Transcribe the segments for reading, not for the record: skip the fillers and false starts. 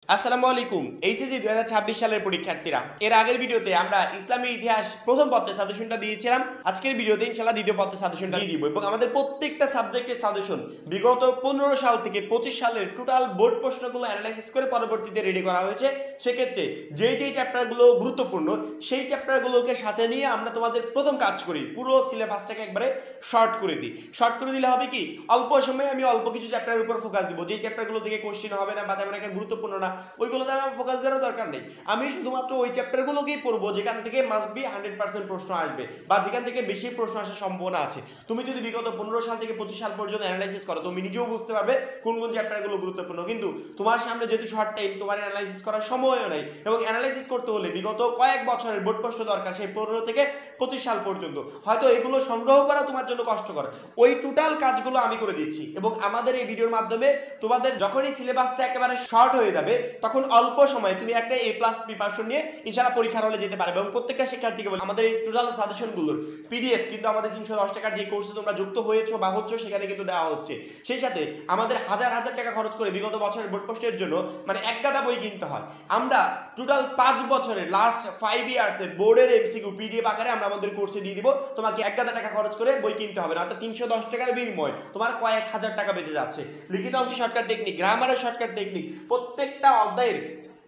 আসসালামু আলাইকুম। এইচএসসি 2026 সালের পরীক্ষার্থীরা, এর আগের ভিডিওতে আমরা ইসলামের ইতিহাস প্রথম পত্রের সাজেশনটা দিয়েছিলাম। আজকের ভিডিওতে ইনশাআল্লাহ দ্বিতীয় পত্রের সাজেশনটা দিয়ে দিব এবং আমাদের প্রত্যেকটা সাবজেক্টের সাজেশন বিগত 15 সাল থেকে 25 সালের টোটাল বোর্ড প্রশ্নগুলো অ্যানালাইসিস করে পরবর্তীতে রেডি করা হয়েছে। সেক্ষেত্রে যেই চ্যাপ্টারগুলো গুরুত্বপূর্ণ সেই চ্যাপ্টারগুলোকে সাথে নিয়ে আমরা তোমাদের প্রথম কাজ করি, পুরো সিলেবাসটাকে একবারে শর্ট করে দিই। শর্ট করে দিলে হবে কি, অল্প সময়ে আমি অল্প কিছু চ্যাপ্টারের উপর ফোকাস দিব। যেই চ্যাপ্টারগুলো থেকে কোশ্চেন হবে না বা তেমন একটা গুরুত্বপূর্ণ না, ওইগুলোতে আমার ফোকাস দেওয়ার দরকার নেই। আমি শুধুমাত্র ওই চ্যাপ্টারগুলোকেই পড়বো যেখান থেকে মাস্ট বি 100% প্রশ্ন আসবে বা যেখান থেকে বেশি প্রশ্ন আসার সম্ভাবনা আছে। তুমি যদি বিগত 15 সাল থেকে 25 সাল পর্যন্ত অ্যানালাইসিস করো, তুমি নিজেও বুঝতে পারবে কোন কোন চ্যাপ্টারগুলো গুরুত্বপূর্ণ। কিন্তু তোমার সামনে যেহেতু শর্ট টাইম, তোমার অ্যানালাইসিস করার সময়ও নেই এবং অ্যানালাইসিস করতে হলে বিগত কয়েক বছরের বোর্ড প্রশ্ন দরকার, সেই 15 থেকে 25 সাল পর্যন্ত। হয়তো এগুলো সংগ্রহ করা তোমার জন্য কষ্টকর, ওই টোটাল কাজগুলো আমি করে দিচ্ছি এবং আমাদের এই ভিডিওর মাধ্যমে তোমাদের যখনই সিলেবাসটা একেবারে শর্ট হয়ে যাবে তখন অল্প সময়ে তুমি একটা A+ প্রিপারেশন নিয়ে ইনশাআল্লাহ পরীক্ষার হলে যেতে পারবে। এবং প্রত্যেকটা শিক্ষার্থীকে বলি, আমাদের এই টোটাল সাজেশনগুলোর PDF কিন্তু আমাদের 310 টাকার যে কোর্সে তোমরা যুক্ত হয়েছো বা হচ্ছ সেখানে কিন্তু দেওয়া হচ্ছে। সেই সাথে আমাদের হাজার হাজার টাকা খরচ করে বিগত বছরের বোর্ড পোস্টের জন্য মানে এক গাদা বই কিনতে হয়। আমরা টোটাল 5 বছরের লাস্ট 5 ইয়ার্সের বোর্ডের MCQ PDF আকারে আমরা আমাদের কোর্সে দিয়ে দিব। তোমাকে এক গাদা টাকা খরচ করে বই কিনতে হবে না, অর্থাৎ 310 টাকার বিনিময়ে তোমার কয়েক হাজার টাকা বেঁচে যাচ্ছে। লিখিত অংশে শর্টকাট টেকনিক, গ্রামারের শর্টকাট টেকনিক, প্রত্যেকটা অধ্যায়ের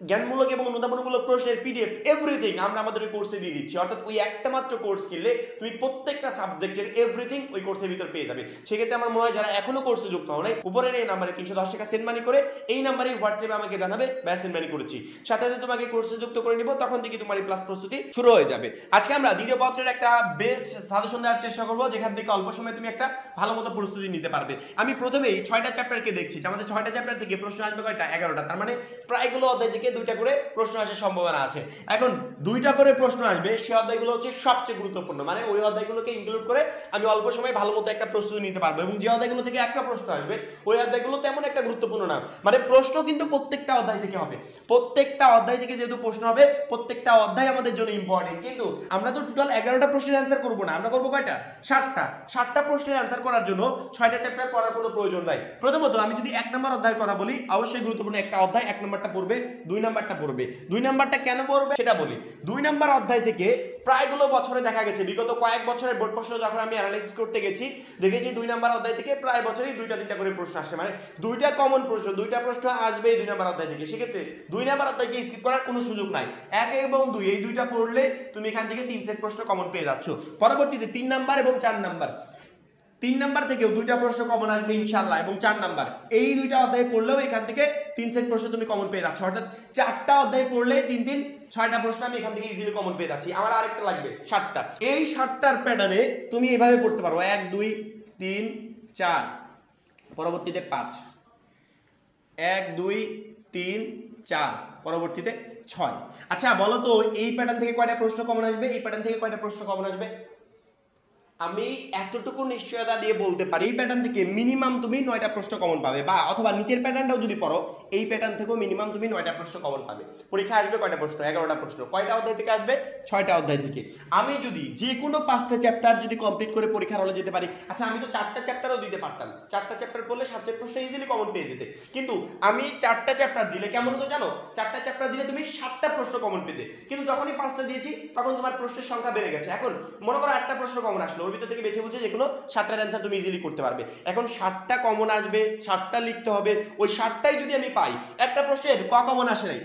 জ্ঞানমূলক এবং অনুধাবনমূলক প্রশ্নের PDF এভরিথিং আমরা আমাদের ওই কোর্সে দিয়ে দিচ্ছি। অর্থাৎ ওই একটা মাত্র কোর্স কিনলে তুমি প্রত্যেকটা সাবজেক্টের এভরিথিং ওই কোর্সের ভিতর পেয়ে যাবে। সেক্ষেত্রে আমার মনে হয় যারা এখনো কোর্সে যুক্ত হও নাই, উপরের এই নাম্বারে 310 টাকা সেন্ড মানি করে এই নাম্বারে হোয়াটসঅ্যাপে আমাকে জানাবে ব্যয় সেন্ড মানি করেছি, সাথে সাথে তোমাকে কোর্সে যুক্ত করে নিব। তখন থেকে তোমার এই প্লাস প্রস্তুতি শুরু হয়ে যাবে। আজকে আমরা দ্বিতীয় পত্রের একটা বেস্ট সাজেশন দেওয়ার চেষ্টা করবো যেখান থেকে অল্প সময়ে তুমি একটা ভালো মতো প্রস্তুতি নিতে পারবে। আমি প্রথমেই 6টা চ্যাপ্টারকে দেখছি, আমাদের 6টা চ্যাপ্টার থেকে প্রশ্ন আসবে কয়টা? 11টা। তার মানে প্রায়গুলো অধ্যায় থেকে 2টা করে প্রশ্ন আসার সম্ভাবনা আছে। এখন 2টা করে প্রশ্ন আসবে, সেই অধ্যায়গুলো হচ্ছে সবচেয়ে গুরুত্বপূর্ণ, মানে ওই অধ্যায়গুলোকে ইনক্লুড করে আমি অল্প সময়ে ভালো মতো একটা প্রস্তুতি নিতে পারবো। এবং যে অধ্যায়গুলো থেকে একটা প্রশ্ন আসবে ওই অধ্যায়গুলো তেমন একটা গুরুত্বপূর্ণ না, মানে প্রশ্ন কিন্তু প্রত্যেকটা অধ্যায় থেকে হবে। প্রত্যেকটা অধ্যায় থেকে যেহেতু প্রশ্ন হবে, প্রত্যেকটা অধ্যায় আমাদের জন্য ইম্পর্টেন্ট। কিন্তু আমরা তো টোটাল 11টা প্রশ্নের অ্যান্সার করবো না, আমরা করবো কয়টা? 7টা প্রশ্নের অ্যান্সার করার জন্য 6টা চ্যাপ্টার পড়ার কোনো প্রয়োজন নাই। প্রথমত আমি যদি 1 নম্বর অধ্যায়ের কথা বলি, অবশ্যই গুরুত্বপূর্ণ একটা অধ্যায়। 1 নম্বরটা পড়বে, 2 নম্বরটা পড়বে। 2 নম্বরটা কেন পড়বে সেটা বলি। 2 নম্বর অধ্যায় থেকে প্রায়গুলো বছরে দেখা গেছে, বিগত কয়েক বছরের বোর্ড প্রশ্ন যখন আমি অ্যানালাইসিস করতে গেছি, দেখেছি 2 নম্বর অধ্যায় থেকে প্রায় বছরই 2টা-3টা করে প্রশ্ন আসছে, মানে 2টা কমন প্রশ্ন, 2টা প্রশ্ন আসবে 2 নম্বর অধ্যায় থেকে। সেক্ষেত্রে 2 নম্বর অধ্যায়কে স্কিপ করার কোনো সুযোগ নাই। 1 এবং 2 এই 2টা পড়লে তুমি এখান থেকে 3 সেট প্রশ্ন কমন পেয়ে যাচ্ছ। পরবর্তীতে 3 নম্বর এবং 4 নম্বর, 3 নাম্বার থেকেও 2টা প্রশ্ন কমন আসবে ইনশাআল্লাহ, এবং 4 নাম্বার এই 2টা অধ্যায় পড়লেও এখান থেকে 3 সেট প্রশ্ন তুমি কমন পেয়ে যাচ্ছ। অর্থাৎ 4টা অধ্যায় পড়লে 3 6টা প্রশ্ন আমি এখান থেকে ইজিলি কমন পেয়ে যাচ্ছি। আমার আরেকটা লাগবে 7টা। এই 7টার প্যাটার্নে তুমি এভাবে পড়তে পারো 1 2 3 4, পরবর্তীতে 5, 1 2 3 4, পরবর্তীতে 6। আচ্ছা বলো তো এই প্যাটার্ন থেকে কয়টা প্রশ্ন কমন আসবে? এই প্যাটার্ন থেকে কয়টা প্রশ্ন কমন আসবে? আমি এতটুকু নিশ্চয়তা দিয়ে বলতে পারি এই প্যাটার্ন থেকে মিনিমাম তুমি 9টা প্রশ্ন কমন পাবে, বা অথবা নিচের প্যাটার্নটাও যদি পড়ো এই প্যাটার্ন থেকেও মিনিমাম তুমি 9টা প্রশ্ন কমন পাবে। পরীক্ষা আসবে কয়টা প্রশ্ন? 11টা প্রশ্ন। কয়টা অধ্যায় থেকে আসবে? 6টা অধ্যায় থেকে। আমি যদি যে কোনো 5টা চ্যাপ্টার যদি কমপ্লিট করে পরীক্ষার হলে যেতে পারি, আচ্ছা আমি তো 4টা চ্যাপ্টারও দিতে পারতাম, 4টা চ্যাপ্টার পড়লে 7 সেট প্রশ্ন ইজিলি কমন পেয়ে যেতে। কিন্তু আমি 4টা চ্যাপ্টার দিলে কেমন হতো জানো? 4টা চ্যাপ্টার দিলে তুমি 7টা প্রশ্ন কমন পেতে, কিন্তু যখনই 5টা দিয়েছি তখন তোমার প্রশ্নের সংখ্যা বেড়ে গেছে। এখন মনে করো 8টা প্রশ্ন কমন আসলো, ওর ভিতর থেকে বেছে বুঝে যে কোনো 7টার অ্যান্সার তুমি ইজিলি করতে পারবে। এখন 7টা কমন আসবে, 7টা লিখতে হবে। ওই 7টাই যদি আমি পাই, একটা প্রশ্নের ক কমন আসে নাই,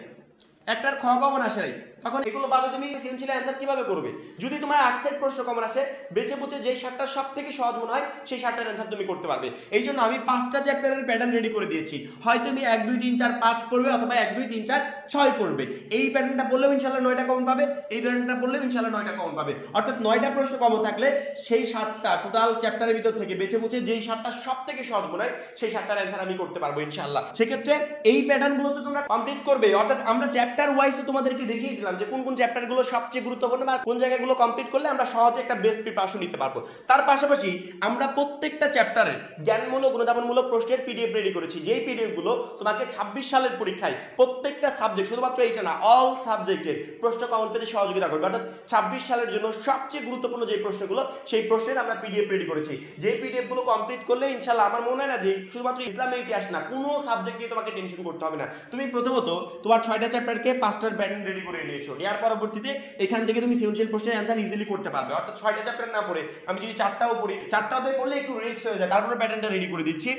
একটার খ কমন আসে নাই, তখন এগুলো বাদে তুমি সৃজনশীল অ্যান্সার কিভাবে করবে? যদি তোমার 8 সেট প্রশ্ন কমন আসে, বেছে বুঝে যেই 7টা সব থেকে সহজ মনে হয় সেই 7টার অ্যান্সার তুমি করতে পারবে। এই জন্য আমি 5টা চ্যাপ্টারের প্যাটার্ন রেডি করে দিয়েছি। হয় তুমি 1 2 3 4 5 পড়বে, অথবা 1 2 3 4 6 পড়বে। এই প্যাটার্নটা পড়লেও ইনশাআল্লাহ 9টা কমন পাবে, এই প্যাটার্নটা পড়লেও ইনশাআল্লাহ 9টা কমন পাবে। অর্থাৎ 9টা প্রশ্ন কমন থাকলে সেই 7টা টোটাল চ্যাপ্টারের ভিতর থেকে বেছে বুঝে যেই 7টা সব থেকে সহজ মনে হয় সেই 7টার অ্যান্সার আমি করতে পারবো ইনশাআল্লাহ। সেক্ষেত্রে এই প্যাটার্নগুলো তো তোমরা কমপ্লিট করবে। অর্থাৎ আমরা চ্যাপ্টার ওয়াইজ তোমাদেরকে দেখিয়ে দিলাম যে কোন কোন চ্যাপ্টারগুলো সবচেয়ে গুরুত্বপূর্ণ বা কোন জায়গাগুলো কমপ্লিট করলে আমরা সহজে একটা বেস্ট প্রিপারেশন নিতে পারবো। তার পাশাপাশি আমরা প্রত্যেকটা চ্যাপ্টারের জ্ঞানমূলক অনুধাবনমূলক প্রশ্নের পিডিএফ রেডি করেছি, যেই পিডিএফগুলো তোমাকে 26 সালের পরীক্ষায় প্রত্যেকটা সাবজেক্ট, শুধুমাত্র এইটা না, অল সাবজেক্টের প্রশ্ন কমন পেতে সহযোগিতা করবে। অর্থাৎ 26 সালের জন্য সবচেয়ে গুরুত্বপূর্ণ যে প্রশ্নগুলো, সেই প্রশ্নের আমরা পিডিএফ রেডি করেছি। যে পিডিএফগুলো কমপ্লিট করলে ইনশাআল্লাহ আমার মনে হয় না যে শুধুমাত্র ইসলামের ইতিহাস না, কোনো সাবজেক্ট নিয়ে তোমাকে টেনশন করতে হবে না। তুমি প্রথমত তোমার 6টা চ্যাপ্টারকে 5টার প্যাটার্ন রেডি করে নিয়েছো, এর পরবর্তীতে এখান থেকে তুমি সৃজনশীল প্রশ্নের অ্যান্সার ইজিলি করতে পারবে। অর্থাৎ 6টা চ্যাপ্টার না পড়ে আমি যদি 4টাও পড়ি, 4টা অধ্যায় পড়লে একটু রিস্ক হয়ে যায়, তারপরে প্যাটার্নটা রেডি করে দিচ্ছি।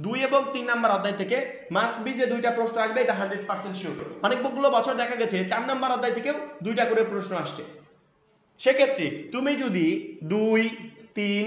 2 এবং 3 নাম্বার অধ্যায় থেকে মাস্ট বি যে 2টা প্রশ্ন আসবে, এটা 100% শিওর। অনেকগুলো বছর দেখা গেছে 4 নাম্বার অধ্যায় থেকেও 2টা করে প্রশ্ন আসছে। সেক্ষেত্রে তুমি যদি 2, 3,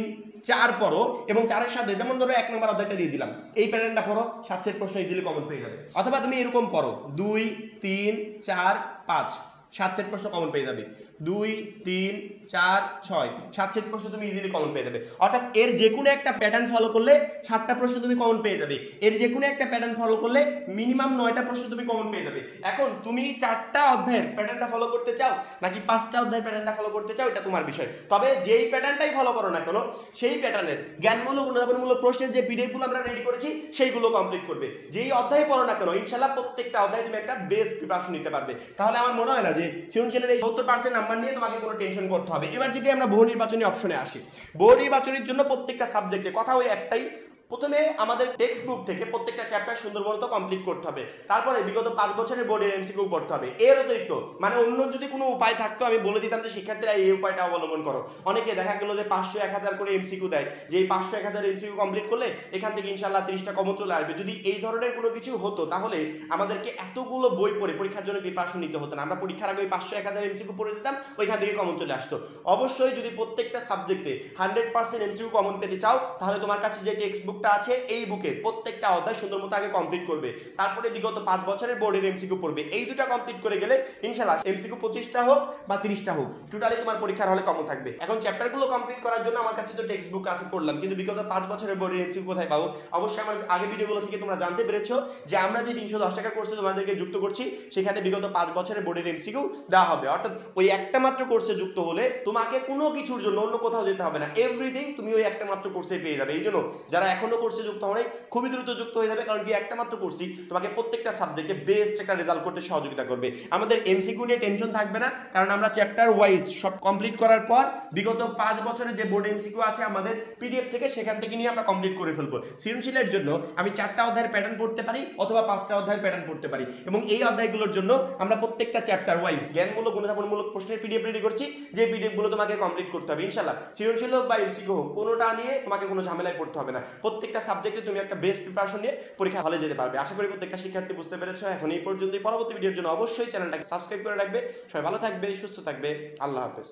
4 পড়ো এবং 4-এর সাথে, যেমন ধরো 1 নম্বর অধ্যায়টা দিয়ে দিলাম, এই প্যাটার্নটা পড়ো, 7 সেট প্রশ্ন ইজিলি কমন পেয়ে যাবে। অথবা তুমি এরকম পড়ো 2, 3, 4, 5, 7 সেট প্রশ্ন কমন পেয়ে যাবে। 2, 3, 4, 6, 7 সেট প্রশ্ন তুমি ইজিলি কমন পেয়ে যাবে। অর্থাৎ এর যে কোনো একটা প্যাটার্ন ফলো করলে 7টা প্রশ্ন তুমি কমন পেয়ে যাবে। এর যে কোনো একটা প্যাটার্ন ফলো করলে মিনিমাম 9টা প্রশ্ন তুমি কমন পেয়ে যাবে। এখন তুমি 4টা অধ্যায়ের প্যাটার্নটা ফলো করতে চাও নাকি 5টা অধ্যায়ের প্যাটার্নটা ফলো করতে চাও, এটা তোমার বিষয়। তবে যেই প্যাটার্নটাই ফলো করো না কেন, সেই প্যাটার্নের জ্ঞানমূলক অনুধাবনমূলক প্রশ্নের যে পিডিএফগুলো আমরা রেডি করেছি সেইগুলো কমপ্লিট করবে। যেই অধ্যায় পড়ো না কেন, ইনশাআল্লাহ প্রত্যেকটা অধ্যায়ে তুমি একটা বেস্ট প্রিপারেশন নিতে পারবে। তাহলে আমার মনে হয় না যে সৃজনশীলের এই 70% নাম্বার নিয়ে তোমাকে কোনো টেনশন করতে হবে। এবার যদি আমরা বহু নির্বাচনী অপশনে আসি, বহু নির্বাচনের জন্য প্রত্যেকটা সাবজেক্টে কথা ওই একটাই, প্রথমে আমাদের টেক্সট বুক থেকে প্রত্যেকটা চ্যাপ্টার সুন্দর মতো কমপ্লিট করতে হবে। তারপরে বিগত 5 বছরের বোর্ডের এমসিকিউ পড়তে হবে। এর অতিরিক্ত মানে অন্য যদি কোনো উপায় থাকতো আমি বলে দিতাম যে শিক্ষার্থীরা এই উপায়টা অবলম্বন করো। অনেকে দেখা গেল যে 500, 1000 করে এমসিকিউ দেয়, যে এই 500, 1000 এমসিকিউ কমপ্লিট করলে এখান থেকে ইনশাআল্লাহ 30টা কমন চলে আসবে। যদি এই ধরনের কোনো কিছু হতো তাহলে আমাদেরকে এতগুলো বই পড়ে পরীক্ষার জন্য প্রিপারেশন নিতে হতো না। আমরা পরীক্ষার আগে ওই 500, 1000 এমসিকিউ পড়ে যেতাম, ওইখান থেকে কমন চলে আসতো। অবশ্যই যদি প্রত্যেকটা সাবজেক্টে 100% এমসিকিউ কমন পেতে চাও, তাহলে তোমার কাছে যে টেক্সট বুকটা আছে, এই বুকে প্রত্যেকটা অধ্যায় সুন্দর মতো আগে কমপ্লিট করবে। তারপরে বিগত 5 বছরের বোর্ডের এমসিকিউ পড়বে। এই দুটো কমপ্লিট করে গেলে ইনশাআল্লাহ এমসিকিউ 25টা হোক বা 30টা হোক, টোটালি তোমার পরীক্ষার হলে কমন থাকবে। এখন চ্যাপ্টারগুলো কমপ্লিট করার জন্য আমার কাছে তো টেক্সট বুক আছে, পড়লাম, কিন্তু বিগত 5 বছরের বোর্ডের এমসিকিউ কোথায় পাবো? অবশ্যই আমার আগে ভিডিওগুলো থেকে তোমরা জানতে পেরেছো যে আমরা যে 310 টাকার কোর্সে তোমাদেরকে যুক্ত করছি, সেখানে বিগত 5 বছরের বোর্ডের এমসিকিউ দেওয়া হবে। অর্থাৎ ওই একটা মাত্র কোর্সে যুক্ত হলে তোমাকে কোনো কিছুর জন্য অন্য কোথাও যেতে হবে না, এভরিথিং তুমি ওই একটা মাত্র কোর্সে পেয়ে যাবে। এই জন্য যারা এখনো কোর্সে যুক্ত হয় খুবই দ্রুত যুক্ত হয়ে যাবে, কারণ কি একটা মাত্র কোর্সই তোমাকে প্রত্যেকটা সাবজেক্টে বেস্ট একটা রেজাল্ট করতে সহযোগিতা করবে। আমাদের এমসিকিউ নিয়ে টেনশন থাকবে না, কারণ আমরা চ্যাপ্টার ওয়াইজ সব কমপ্লিট করার পর বিগত 5 বছরের যে বোর্ড এমসিকিউ আছে আমাদের পিডিএফ থেকে, সেখান থেকে নিয়ে আমরা কমপ্লিট করে ফেলবো। সৃজনশীলের জন্য আমি 4টা অধ্যায়ের প্যাটার্ন পড়তে পারি অথবা 5টা অধ্যায়ের প্যাটার্ন পড়তে পারি, এবং এই অধ্যায়গুলোর জন্য আমরা প্রত্যেকটা চ্যাপ্টার ওয়াইজ জ্ঞানমূলক অনুধাবনমূলক প্রশ্নের পিডিএফ রেডি করছি, যে পিডিএফগুলো তোমাকে কমপ্লিট করতে হবে। ইনশাআল্লাহ সৃজনশীল হোক বা এমসিকিউ হোক, কোনোটা নিয়ে তোমাকে কোনো ঝামেলায় পড়তে হবে না। প্রত্যেকটা সাবজেক্টে তুমি একটা বেস্ট প্রিপারেশন নিয়ে পরীক্ষা হলে যেতে পারবে। আশা করি প্রত্যেকটা শিক্ষার্থী বুঝতে পেরেছো। এখন এই পর্যন্তই। পরবর্তী ভিডিওর জন্য অবশ্যই চ্যানেলটাকে সাবস্ক্রাইব করে রাখবে। সবাই ভালো থাকবে, সুস্থ থাকবে। আল্লাহ হাফেজ।